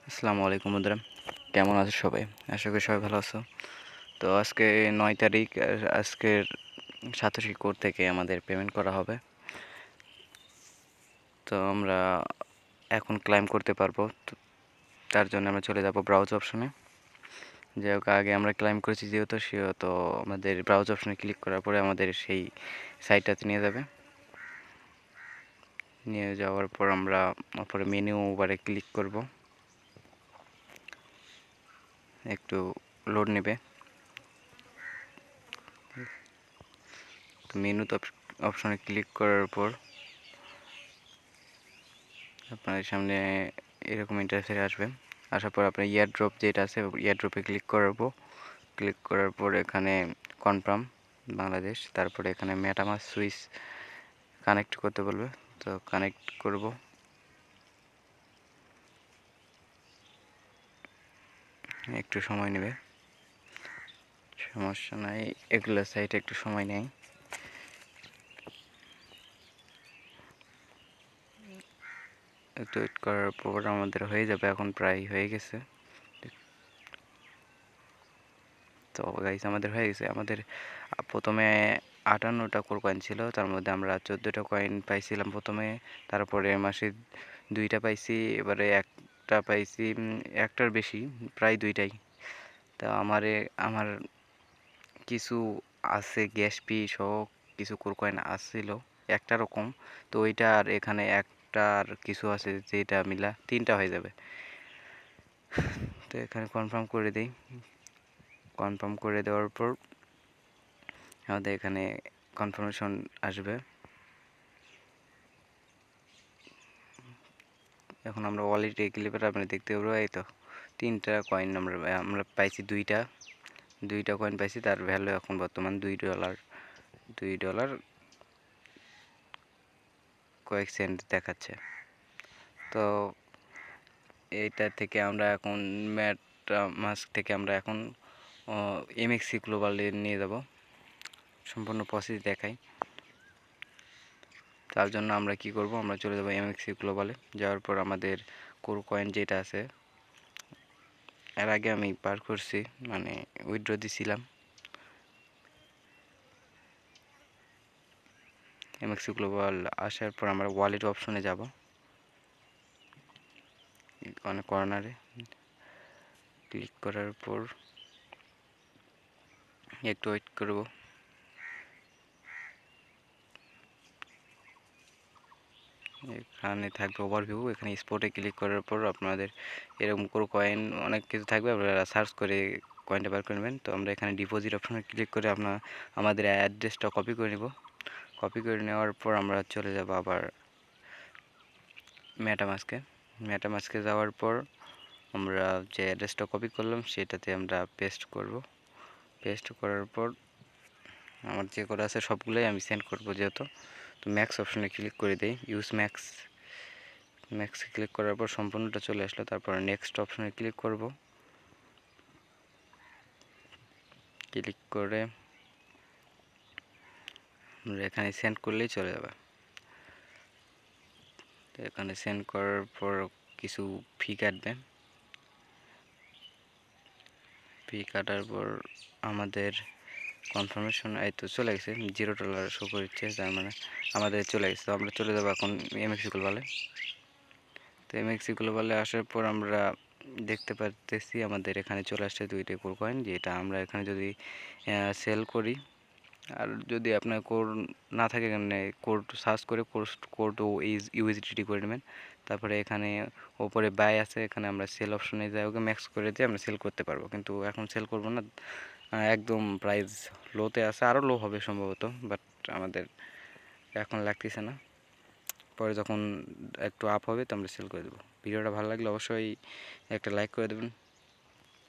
আসসালামু আলাইকুম বন্ধুরা, কেমন আছো সবাই? আশা করি সবাই ভালো আছো। তো আজকে 9 তারিখ, আর আজকের সাতোশি কোর থেকে আমাদের পেমেন্ট করা হবে। তো আমরা এখন ক্লাইম করতে পারবো। তো তার জন্য আমরা চলে যাব ব্রাউজ অপশনে। যাই হোক, আগে আমরা ক্লাইম করেছি সেহেতু আমাদের ব্রাউজ অপশনে ক্লিক করার পরে আমাদের সেই সাইটটাতে নিয়ে যাবে। নিয়ে যাওয়ার পর আমরা উপরে মেনু বারে ক্লিক করব। একটু লোড নেবে। তো মেনুতে অপশনে ক্লিক করার পর আপনাদের সামনে এরকম ইন্টারফেস আসবে। আসার পর আপনার ইয়ারড্রপ যেটা আছে ইয়ারড্রপে ক্লিক করার পর এখানে কনফার্ম বাংলাদেশ, তারপরে এখানে মেটামাস্ক সুইচ কানেক্ট করতে বলবে। তো কানেক্ট করব। একটু সময় নেবে, সমস্যা নাই, এগুলো সাইটে একটু সময় নেয়। একটু ওয়েট করার পর আমাদের হয়ে যাবে, এখন প্রায় হয়ে গেছে। তো গাইস, আমাদের হয়ে গেছে। আমাদের প্রথমে 58টা কোর কয়েন ছিল, তার মধ্যে আমরা 14টা কয়েন পাইছিলাম প্রথমে। তারপরে মাসে 2টা পাইছি, এবারে একটা পাইছি, একটার বেশি, প্রায় 2টাই। তা আমার কিছু আছে গ্যাস পি সহ কিছু কোর কয়েন আসছিল একটা রকম। তো ওইটা আর এখানে একটা আর কিছু আছে, যেটা মিলা 3টা হয়ে যাবে। তো এখানে কনফার্ম করে দিই। কনফার্ম করে দেওয়ার পর আমাদের এখানে কনফার্মেশন আসবে। এখন আমরা ওয়ালেটে ক্লিপে আপনি দেখতে পারবো, এই তো 3টা কয়েন আমরা পাইছি। দুইটা কয়েন পাইছি, তার ভ্যালু এখন বর্তমান $2 কয়েক সেন্ট দেখাচ্ছে। তো এইটা থেকে আমরা এখন মেটামাস্ক থেকে আমরা এখন এমএক্সি গ্লোবালে নিয়ে যাব। সম্পূর্ণ প্রসেস দেখাই। তার জন্য আমরা কি করব, আমরা চলে যাব এমএক্সি গ্লোবালে। যাওয়ার পর আমাদের কোর কয়েন যেটা আছে, এর আগে আমি পার করছি, মানে উইথড্র দিছিলাম। এমএক্সি গ্লোবাল আসার পর আমরা ওয়ালেট অপশনে যাব, অনেক কর্নারে ক্লিক করার পর একটু ওয়েট করব। এখানে থাকবে ওভারভিউ, এখানে স্পটে ক্লিক করার পর আপনাদের এরকম করে কয়েন অনেক কিছু থাকবে, আপনারা সার্চ করে কয়েনটা বার করে নেবেন। তো আমরা এখানে ডিপোজিট অপশনে ক্লিক করে আমাদের অ্যাড্রেসটা কপি করে নেব। কপি করে নেওয়ার পর আমরা চলে যাব আবার মেটামাস্কে যাওয়ার পর আমরা যে অ্যাড্রেসটা কপি করলাম সেটাতে আমরা পেস্ট করব। পেস্ট করার পর আমার যে করা আছে সবগুলোই আমি সেন্ড করব যেহেতু। তো ম্যাক্স অপশনে ক্লিক করে দিই, ইউজ ম্যাক্সে ক্লিক করার পর সম্পূর্ণটা চলে আসলো। তারপর নেক্সট অপশনে ক্লিক করব। ক্লিক করে আমরা এখানে সেন্ড করলেই চলে যাবে। তো এখানে সেন্ড করার পর কিছু ফি কাটবে। ফি কাটার পর আমাদের কনফার্মেশন এই তো চলে গেছে, $0 শো করছে, তার মানে আমাদের চলে গেছে। তো আমরা চলে যাবো এখন এমএক্সি গ্লোবালে। তো এমএক্সি গ্লোবালে আসার পর আমরা দেখতে পারতেছি আমাদের এখানে চলে আসছে 2টা কোর কয়েন, যেটা আমরা এখানে যদি সেল করি, আর যদি আপনার কোড না থাকে এখানে কোড সার্চ করে কোড ও ইউএসডিটি করে নেবেন। তারপরে এখানে ওপরে বাই আছে, এখানে আমরা সেল অপশনে যাই, ওকে ম্যাক্স করে দিয়ে আমরা সেল করতে পারবো। কিন্তু এখন সেল করব না, একদম প্রাইস লোতে আছে, আরও লো হবে সম্ভবত, বাট আমাদের এখন লাগতেছে না। পরে যখন একটু আপ হবে তো আমরা সেল করে দেবো। ভিডিওটা ভালো লাগলে অবশ্যই একটা লাইক করে দেবেন।